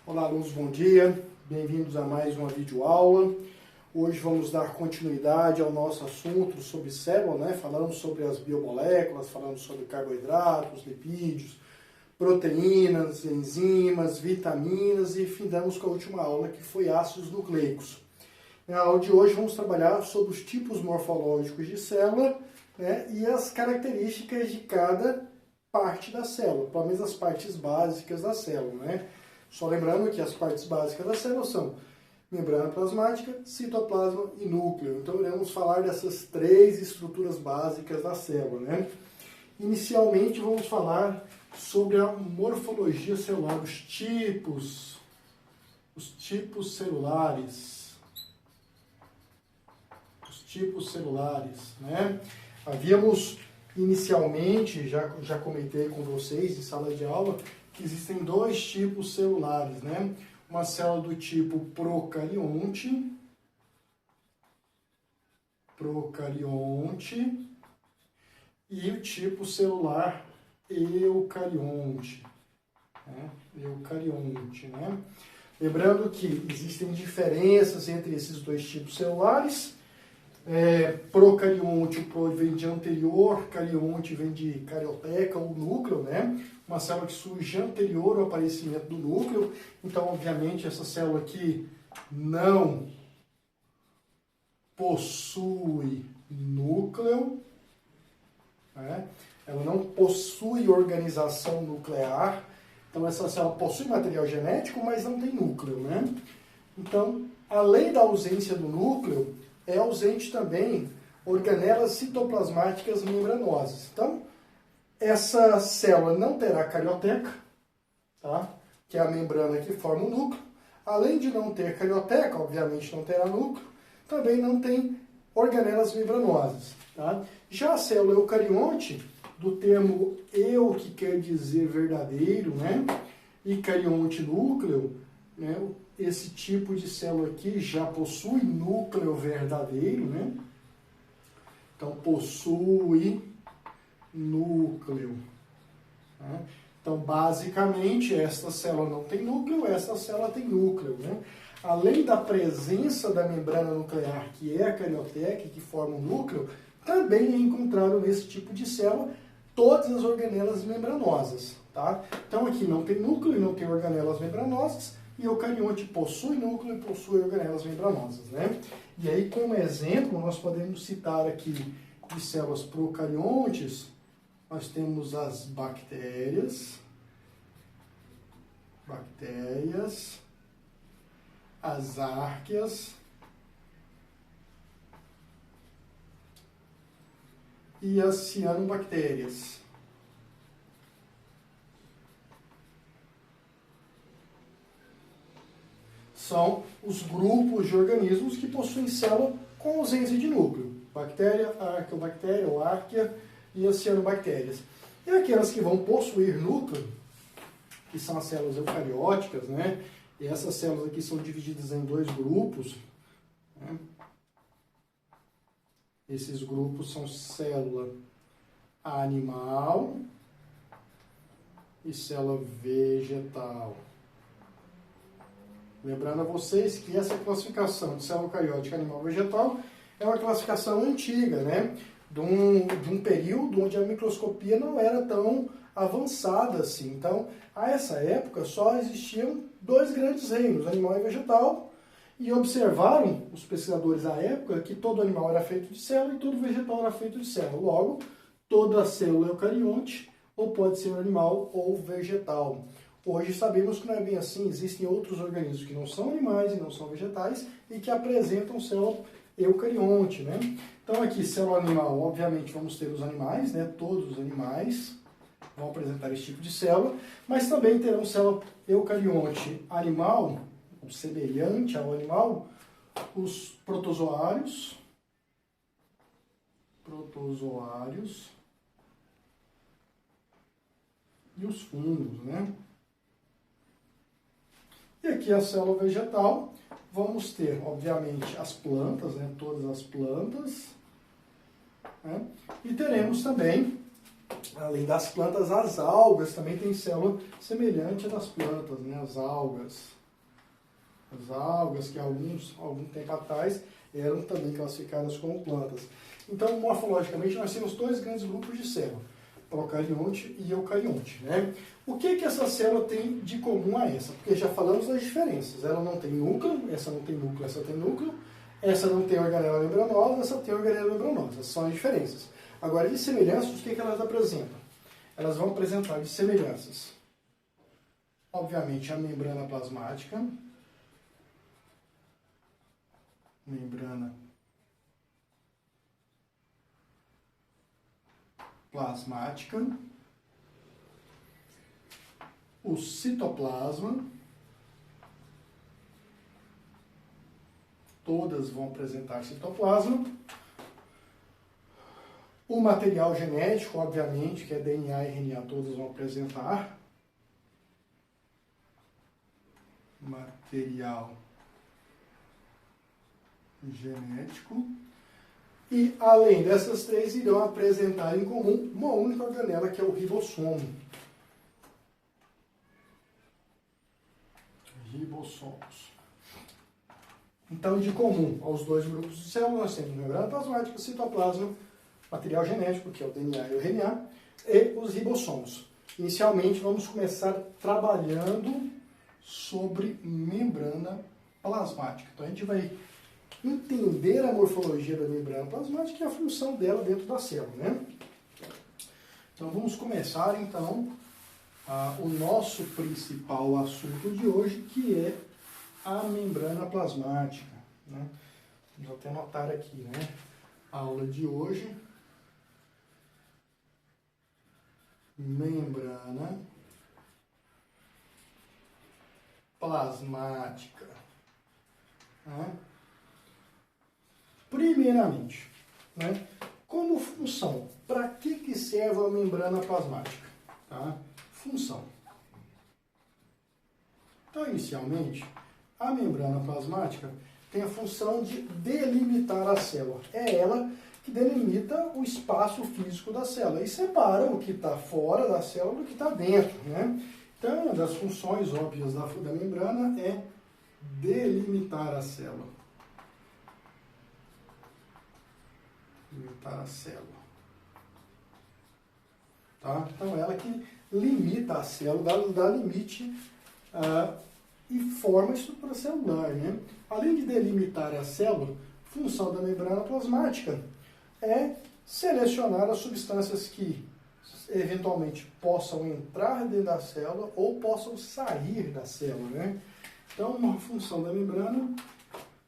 Olá, alunos, bom dia. Bem-vindos a mais uma videoaula. Hoje vamos dar continuidade ao nosso assunto sobre célula, né? Falamos sobre as biomoléculas, falamos sobre carboidratos, lipídios, proteínas, enzimas, vitaminas e findamos com a última aula que foi ácidos nucleicos. Na aula de hoje vamos trabalhar sobre os tipos morfológicos de célula, né? E as características de cada parte da célula, pelo menos as partes básicas da célula, né? Só lembrando que as partes básicas da célula são membrana plasmática, citoplasma e núcleo. Então, iremos falar dessas três estruturas básicas da célula, né? Inicialmente, vamos falar sobre a morfologia celular, os tipos celulares. Os tipos celulares, né? Havíamos, inicialmente, já comentei com vocês em sala de aula, que existem dois tipos celulares, né? Uma célula do tipo procarionte e o tipo celular eucarionte, né? Né? Lembrando que existem diferenças entre esses dois tipos celulares. Procarionte, o pro vem de anterior, carionte vem de carioteca ou núcleo, né? Uma célula que surge anterior ao aparecimento do núcleo. Então, obviamente, essa célula aqui não possui núcleo, né? Ela não possui organização nuclear. Então, essa célula possui material genético, mas não tem núcleo, né? Então, além da ausência do núcleo, é ausente também organelas citoplasmáticas membranosas. Então, essa célula não terá carioteca, tá? Que é a membrana que forma o núcleo. Além de não ter carioteca, obviamente não terá núcleo, também não tem organelas membranosas. Tá? Já a célula eucarionte, do termo eu, que quer dizer verdadeiro, né? E carionte, núcleo, né? Esse tipo de célula aqui já possui núcleo verdadeiro, né? Então, possui núcleo. Né? Então, basicamente, esta célula não tem núcleo, esta célula tem núcleo, né? Além da presença da membrana nuclear, que é a carioteca, que forma o núcleo, também é encontrado nesse tipo de célula todas as organelas membranosas, tá? Então, aqui não tem núcleo e não tem organelas membranosas, e o eucarionte possui núcleo e possui organelas membranosas, né? E aí, como exemplo, nós podemos citar aqui de células procariontes, nós temos as bactérias, as árqueas e as cianobactérias. São os grupos de organismos que possuem célula com ausência de núcleo. Bactéria, arqueobactéria ou árquea e as cianobactérias. E aquelas que vão possuir núcleo, que são as células eucarióticas, né? E essas células aqui são divididas em dois grupos, né? Esses grupos são célula animal e célula vegetal. Lembrando a vocês que essa classificação de célula eucariótica animal vegetal é uma classificação antiga, né? De um período onde a microscopia não era tão avançada assim. Então, a essa época só existiam dois grandes reinos, animal e vegetal, e observaram os pesquisadores à época que todo animal era feito de célula e todo vegetal era feito de célula. Logo, toda célula é eucarionte, ou pode ser animal ou vegetal. Hoje sabemos que não é bem assim, existem outros organismos que não são animais e não são vegetais e que apresentam célula eucarionte, né? Então aqui, célula animal, obviamente vamos ter os animais, né? Todos os animais vão apresentar esse tipo de célula, mas também terão célula eucarionte animal, semelhante ao animal, os protozoários e os fungos, né? E aqui a célula vegetal, vamos ter, obviamente, as plantas, né? Todas as plantas, né? E teremos também Além das plantas, as algas também têm célula semelhante às das plantas, né? As algas. As algas que algum tempo atrás eram também classificadas como plantas. Então, morfologicamente, nós temos dois grandes grupos de célula, procarionte e eucarionte, né? O que essa célula tem de comum a essa? Porque já falamos das diferenças. Ela não tem núcleo, essa não tem núcleo, essa tem núcleo. Essa não tem organela membranosa, essa tem organela membranosa. Essas são as diferenças. Agora, de semelhanças, o que elas apresentam? Elas vão apresentar de semelhanças. Obviamente, a membrana plasmática. Membrana plasmática. O citoplasma. Todas vão apresentar citoplasma. O material genético, obviamente, que é DNA e RNA, todas vão apresentar. Material genético. E, além dessas três, irão apresentar em comum uma única organela, que é o ribossomo. Ribossomos. Então, de comum aos dois grupos de células, nós temos membrana plasmática, citoplasma, material genético, que é o DNA e o RNA, e os ribossomos. Inicialmente, vamos começar trabalhando sobre membrana plasmática. Então, a gente vai entender a morfologia da membrana plasmática e a função dela dentro da célula, né? Então, vamos começar, então, o nosso principal assunto de hoje, que é a membrana plasmática, né? Vou até anotar aqui, né? A aula de hoje, membrana plasmática, né? Primeiramente, né? Como função, para que serve a membrana plasmática? Tá? Função. Então, inicialmente, a membrana plasmática tem a função de delimitar a célula. É ela que delimita o espaço físico da célula e separa o que está fora da célula do que está dentro, né? Então, uma das funções óbvias da membrana é delimitar a célula. Delimitar a célula. Tá? Então, ela que limita a célula, dá limite e forma a estrutura celular, né? Além de delimitar a célula, função da membrana plasmática é selecionar as substâncias que eventualmente possam entrar dentro da célula ou possam sair da célula, né? Então, uma função da membrana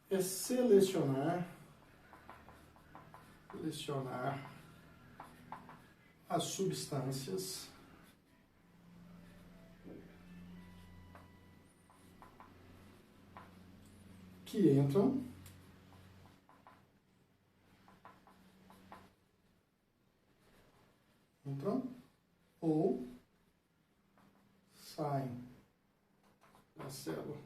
é selecionar as substâncias que entram ou saem da célula.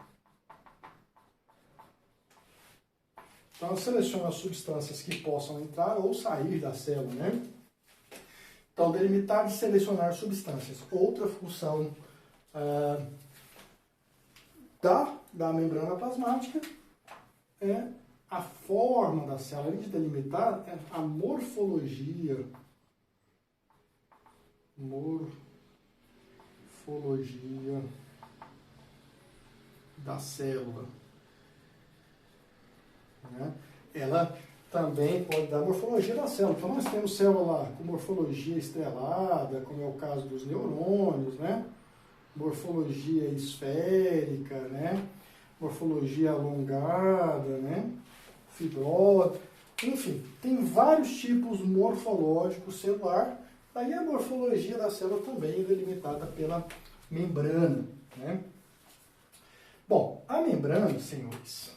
Então, seleciona as substâncias que possam entrar ou sair da célula, né? Então, delimitar e selecionar substâncias. Outra função da membrana plasmática é a forma da célula. Além de delimitar, é a morfologia da célula, né? Ela também pode dar morfologia da célula. Então, nós temos célula lá com morfologia estrelada, como é o caso dos neurônios, né? Morfologia esférica, né? Morfologia alongada, né? Fibrosa, enfim, tem vários tipos morfológicos celular. Aí a morfologia da célula também é delimitada pela membrana, né? Bom, a membrana, senhores,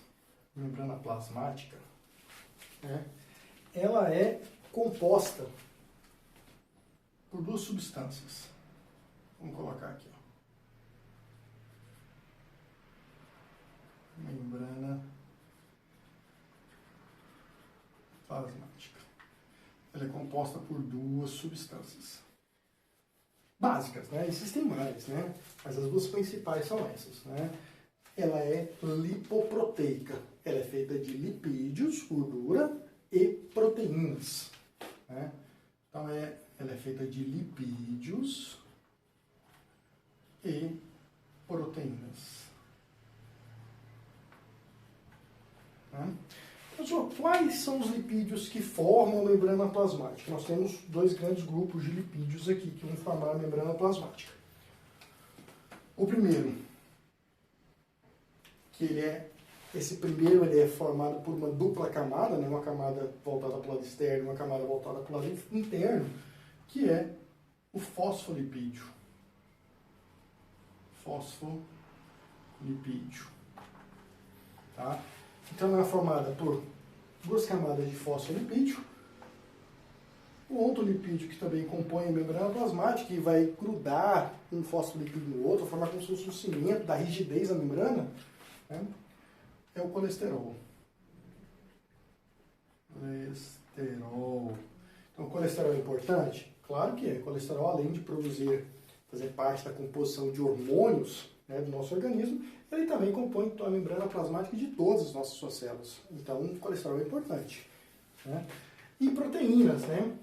membrana plasmática, né? Ela é composta por duas substâncias. Vamos colocar aqui, ó. Membrana plasmática. Ela é composta por duas substâncias. básicas, né? Existem mais, né? Mas as duas principais são essas, né? Ela é lipoproteica. Ela é feita de lipídios, gordura, e proteínas, né? Então, ela é feita de lipídios e proteínas. Né? Então, quais são os lipídios que formam a membrana plasmática? Nós temos dois grandes grupos de lipídios aqui que vão formar a membrana plasmática. O primeiro, esse primeiro ele é formado por uma dupla camada, né? Uma camada voltada para o lado externo e uma camada voltada para o lado interno, que é o fosfolipídio. Fosfolipídio. Tá? Então, ela é formada por duas camadas de fosfolipídio, o outro lipídio que também compõe a membrana plasmática e vai grudar um fosfolipídio no outro, formar como se fosse um cimento, da rigidez da membrana, né? É o colesterol. Colesterol. Então, o colesterol é importante? Claro que é. O colesterol, além de fazer parte da composição de hormônios, né, do nosso organismo, ele também compõe a membrana plasmática de todas as nossas suas células. Então, o colesterol é importante. Né? E proteínas, né?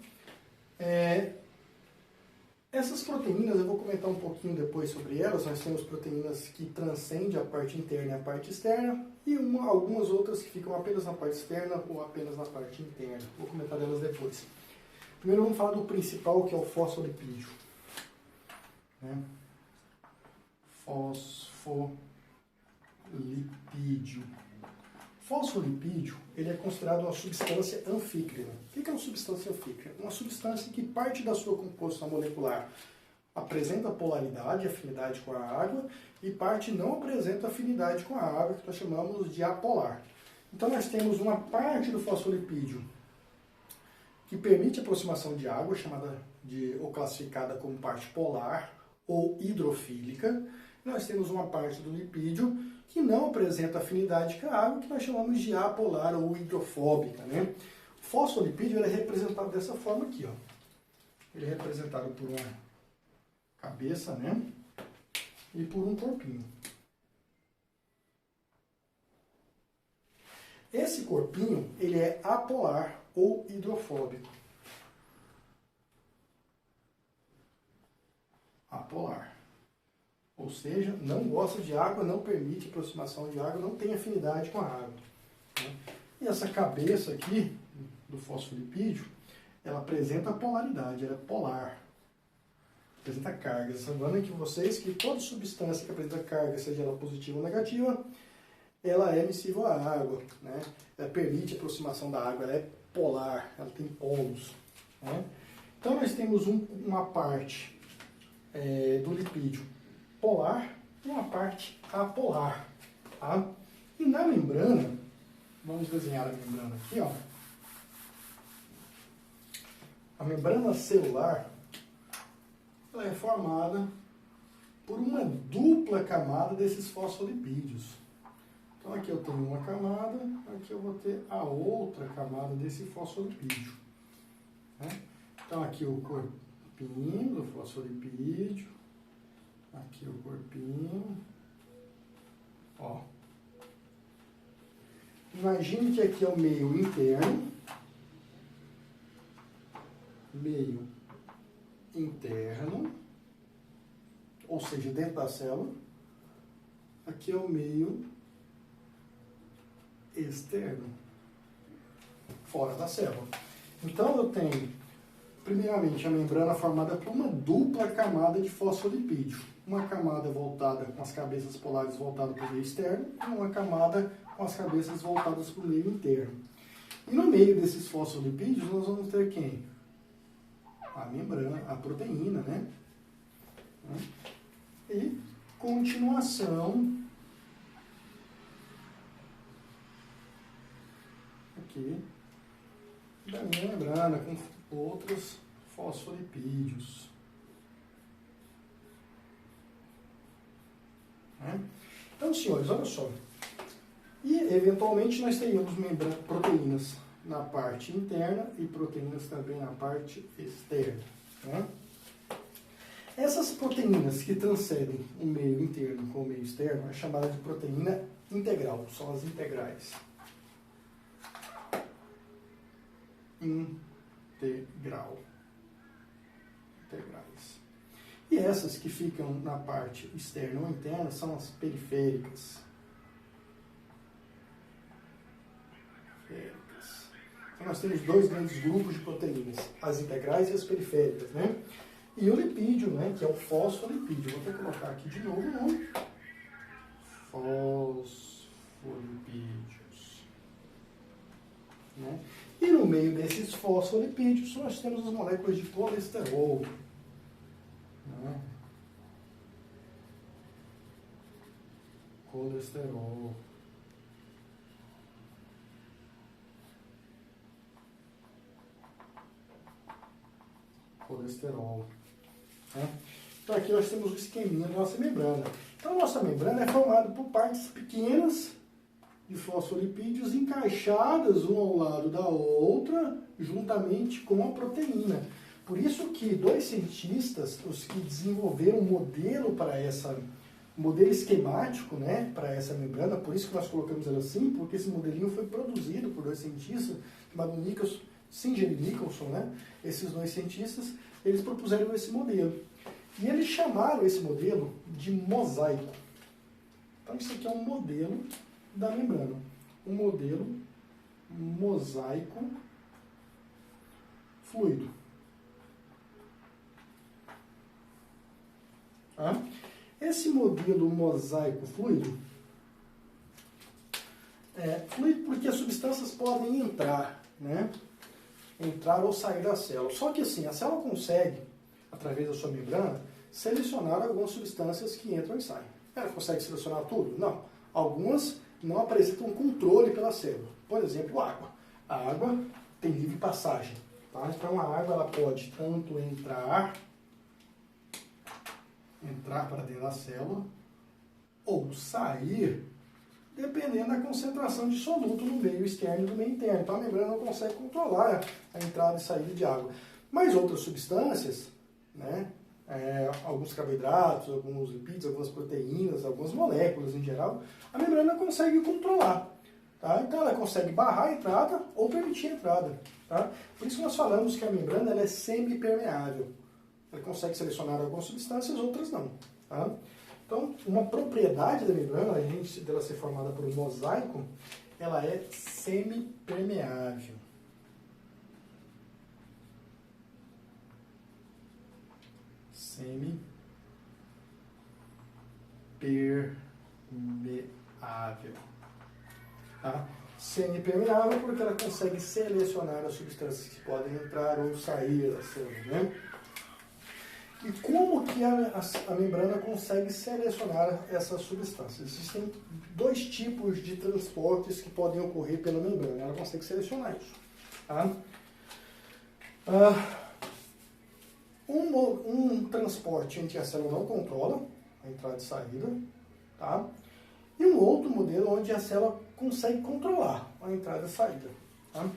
Essas proteínas, eu vou comentar um pouquinho depois sobre elas. Nós temos proteínas que transcendem a parte interna e a parte externa, e algumas outras que ficam apenas na parte externa ou apenas na parte interna. Vou comentar delas depois. Primeiro vamos falar do principal, que é o fosfolipídio. Né? Fosfolipídio. Fosfolipídio, ele é considerado uma substância anfícrina. O que é uma substância anfícrina? Uma substância que parte da sua composição molecular apresenta polaridade, afinidade com a água, e parte não apresenta afinidade com a água, que nós chamamos de apolar. Então nós temos uma parte do fosfolipídio que permite a aproximação de água, ou classificada como parte polar ou hidrofílica. Nós temos uma parte do lipídio que não apresenta afinidade com a água, que nós chamamos de apolar ou hidrofóbica. Né? O fosfolipídio é representado dessa forma aqui. Ó. Ele é representado por uma cabeça, né? E por um corpinho. Esse corpinho, ele é apolar ou hidrofóbico. Apolar. Ou seja, não gosta de água, não permite aproximação de água, não tem afinidade com a água. Né? E essa cabeça aqui, do fosfolipídio, ela apresenta polaridade, ela é polar. Apresenta cargas. Lembrando que toda substância que apresenta carga, seja ela positiva ou negativa, ela é miscível à água. Né? Ela permite a aproximação da água, ela é polar, ela tem polos. Né? Então nós temos uma parte do lipídio polar e uma parte apolar. Tá? E na membrana, vamos desenhar a membrana aqui, ó. A membrana celular, ela é formada por uma dupla camada desses fosfolipídios. Então aqui eu tenho uma camada, aqui eu vou ter a outra camada desse fosfolipídio. Né? Então aqui o corpinho do fosfolipídio, aqui o corpinho, ó. Imagine que aqui é o meio interno, ou seja, dentro da célula. Aqui é o meio externo, fora da célula. Então eu tenho, primeiramente, a membrana formada por uma dupla camada de fosfolipídio. Uma camada voltada com as cabeças polares voltadas para o meio externo e uma camada com as cabeças voltadas para o meio interno. E no meio desses fosfolipídios nós vamos ter quem? A membrana, a proteína, né? E continuação aqui da minha membrana com outros fosfolipídios. Então, senhores, olha só. E, eventualmente, nós teríamos proteínas na parte interna e proteínas também na parte externa. Né? Essas proteínas que transcendem o meio interno com o meio externo é chamada de proteína integral, são as integrais. Integrais. E essas que ficam na parte externa ou interna são as periféricas. Então nós temos dois grandes grupos de proteínas, as integrais e as periféricas, né? E o lipídio, né, que é o fosfolipídio. Vou até colocar aqui de novo o nome. Fosfolipídios. Né? E no meio desses fosfolipídios nós temos as moléculas de colesterol. Né? Colesterol. Colesterol. Né? Então aqui nós temos o esqueminha da nossa membrana. Então a nossa membrana é formada por partes pequenas de fosfolipídios encaixadas uma ao lado da outra, juntamente com a proteína. Por isso que dois cientistas, os que desenvolveram um modelo para modelo esquemático, né, para essa membrana, por isso que nós colocamos ela assim, porque esse modelinho foi produzido por dois cientistas, chamados Singer e Nicholson, né? Esses dois cientistas, eles propuseram esse modelo. E eles chamaram esse modelo de mosaico. Então isso aqui é um modelo da membrana. Um modelo mosaico fluido. Tá? Esse modelo mosaico fluido é fluido porque as substâncias podem entrar, né? Entrar ou sair da célula. Só que assim, a célula consegue, através da sua membrana, selecionar algumas substâncias que entram e saem. Ela consegue selecionar tudo? Não. Algumas não apresentam controle pela célula. Por exemplo, água. A água tem livre passagem. Tá? Então a água ela pode tanto entrar para dentro da célula ou sair, dependendo da concentração de soluto no meio externo e no meio interno. Então a membrana não consegue controlar a entrada e saída de água. Mas outras substâncias, né, alguns carboidratos, alguns lipídios, algumas proteínas, algumas moléculas em geral, a membrana consegue controlar. Tá? Então ela consegue barrar a entrada ou permitir a entrada. Tá? Por isso nós falamos que a membrana ela é semipermeável. Ela consegue selecionar algumas substâncias, outras não. Tá? Então, uma propriedade da membrana, a gente dela ser formada por um mosaico, ela é semipermeável. Semipermeável. Tá? Semipermeável porque ela consegue selecionar as substâncias que podem entrar ou sair da célula, né? E como que a membrana consegue selecionar essas substâncias? Existem dois tipos de transportes que podem ocorrer pela membrana. Ela consegue selecionar isso. Tá? Um transporte em que a célula não controla a entrada e saída. Tá? E um outro modelo onde a célula consegue controlar a entrada e saída. Tá?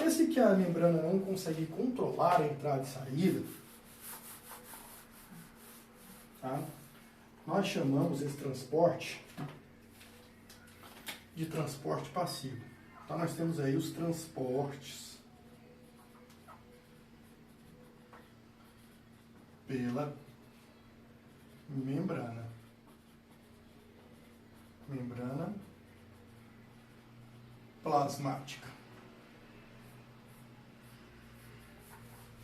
Esse que a membrana não consegue controlar a entrada e saída, tá? Nós chamamos esse transporte de transporte passivo. Então nós temos aí os transportes pela membrana. Membrana plasmática.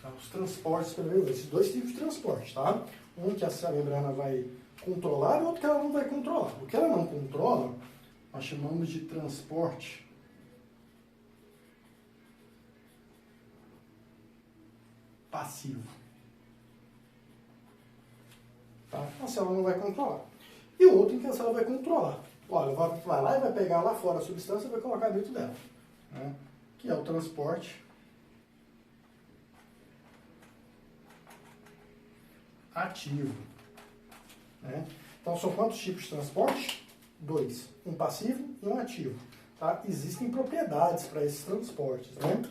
Tá? Os transportes pela membrana, esses dois tipos de transporte, tá? Um que a membrana vai controlar e outro que ela não vai controlar. O que ela não controla, nós chamamos de transporte passivo. Tá? A célula não vai controlar. E o outro em que a célula vai controlar. Olha, vai lá e vai pegar lá fora a substância e vai colocar dentro dela. Né? Que é o transporte ativo. Né? Então, são quantos tipos de transporte? Dois. Um passivo e um ativo. Tá? Existem propriedades para esses transportes. Né?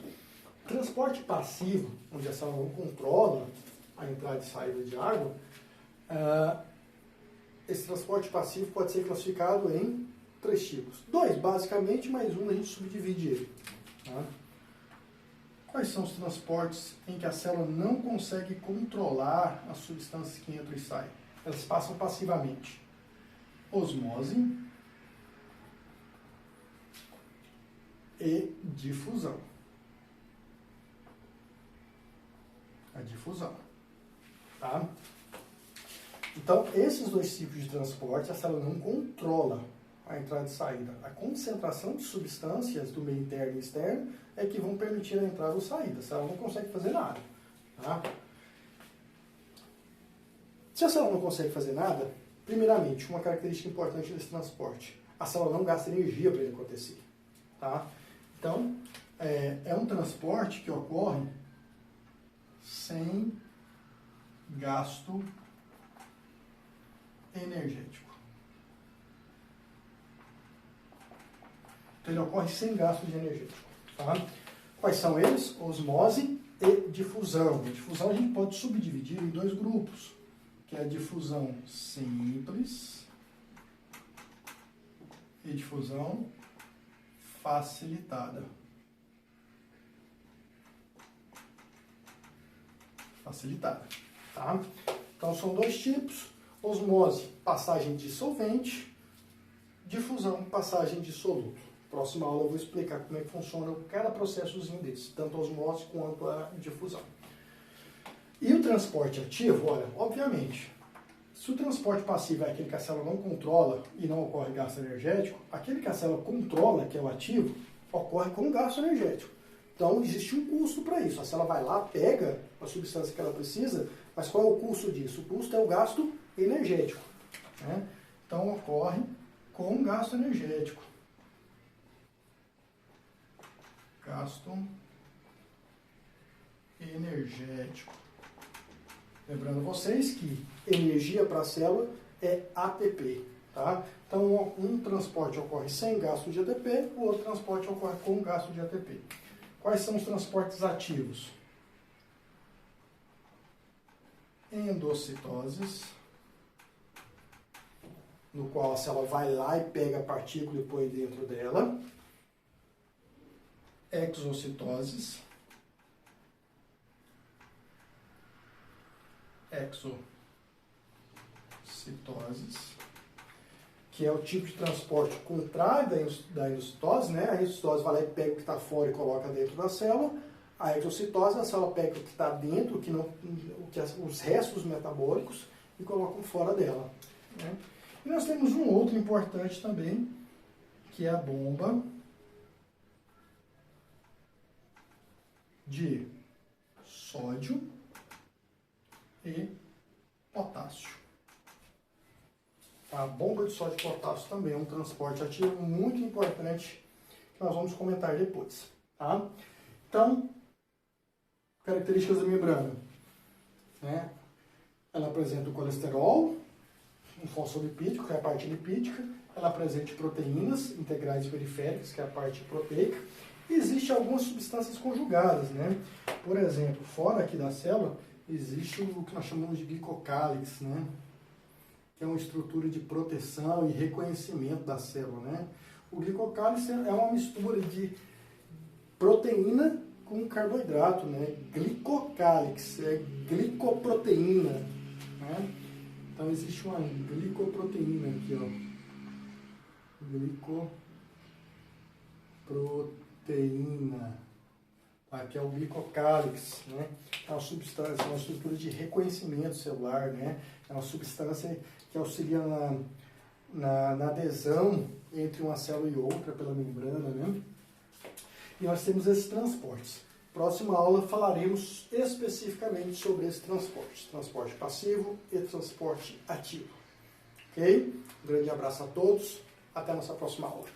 Transporte passivo, onde a célula não controla a entrada e saída de água, Esse transporte passivo pode ser classificado em 3 tipos. 2, basicamente, mais um a gente subdivide ele. Tá? Quais são os transportes em que a célula não consegue controlar as substâncias que entram e saem? Elas passam passivamente. Osmose e difusão. A difusão. Tá? Então, esses 2 tipos de transporte, a célula não controla a entrada e saída. A concentração de substâncias do meio interno e externo é que vão permitir a entrada ou saída. A célula não consegue fazer nada. Tá? Se a célula não consegue fazer nada, primeiramente, uma característica importante desse transporte, a célula não gasta energia para ele acontecer. Tá? Então, é um transporte que ocorre sem gasto energético. Então, ele ocorre sem gasto de energético. Tá? Quais são eles? Osmose e difusão. A difusão a gente pode subdividir em 2 grupos, que é a difusão simples e difusão facilitada. Facilitada. Tá? Então, são 2 tipos. Osmose, passagem de solvente. Difusão, passagem de soluto. Próxima aula eu vou explicar como é que funciona cada processozinho desse, tanto a osmose quanto a difusão. E o transporte ativo, olha, obviamente, se o transporte passivo é aquele que a célula não controla e não ocorre gasto energético, aquele que a célula controla, que é o ativo, ocorre com gasto energético. Então, existe um custo para isso. A célula vai lá, pega a substância que ela precisa, mas qual é o custo disso? O custo é o gasto energético. Né? Então, ocorre com gasto energético. Gasto energético. Lembrando vocês que energia para a célula é ATP. Tá? Então, um transporte ocorre sem gasto de ATP, o outro transporte ocorre com gasto de ATP. Quais são os transportes ativos? Endocitoses, no qual a célula vai lá e pega a partícula e põe dentro dela. Exocitoses. Exocitoses, que é o tipo de transporte contrário da endocitose, né? A endocitose vai lá e pega o que está fora e coloca dentro da célula. A exocitose, a célula pega o que está dentro, os restos metabólicos, e coloca fora dela. Né? E nós temos um outro importante também, que é a bomba de sódio e potássio. A bomba de sódio e potássio também é um transporte ativo muito importante que nós vamos comentar depois. Tá? Então, características da membrana. Né? Ela apresenta o colesterol, um fosfolipídico, que é a parte lipídica. Ela apresenta proteínas integrais periféricas, que é a parte proteica. E existem algumas substâncias conjugadas. Né? Por exemplo, fora aqui da célula, existe o que nós chamamos de glicocálix, né? Que é uma estrutura de proteção e reconhecimento da célula. Né? O glicocálix é uma mistura de proteína com carboidrato, né? Glicocálix é glicoproteína. Né? Então existe uma glicoproteína aqui, ó. Glicoproteína. Aqui é o glicocálix, né? É uma substância, uma estrutura de reconhecimento celular, né? É uma substância que auxilia na adesão entre uma célula e outra pela membrana, né? E nós temos esses transportes. Próxima aula falaremos especificamente sobre esse transporte. Transporte passivo e transporte ativo. Ok? Um grande abraço a todos. Até a nossa próxima aula.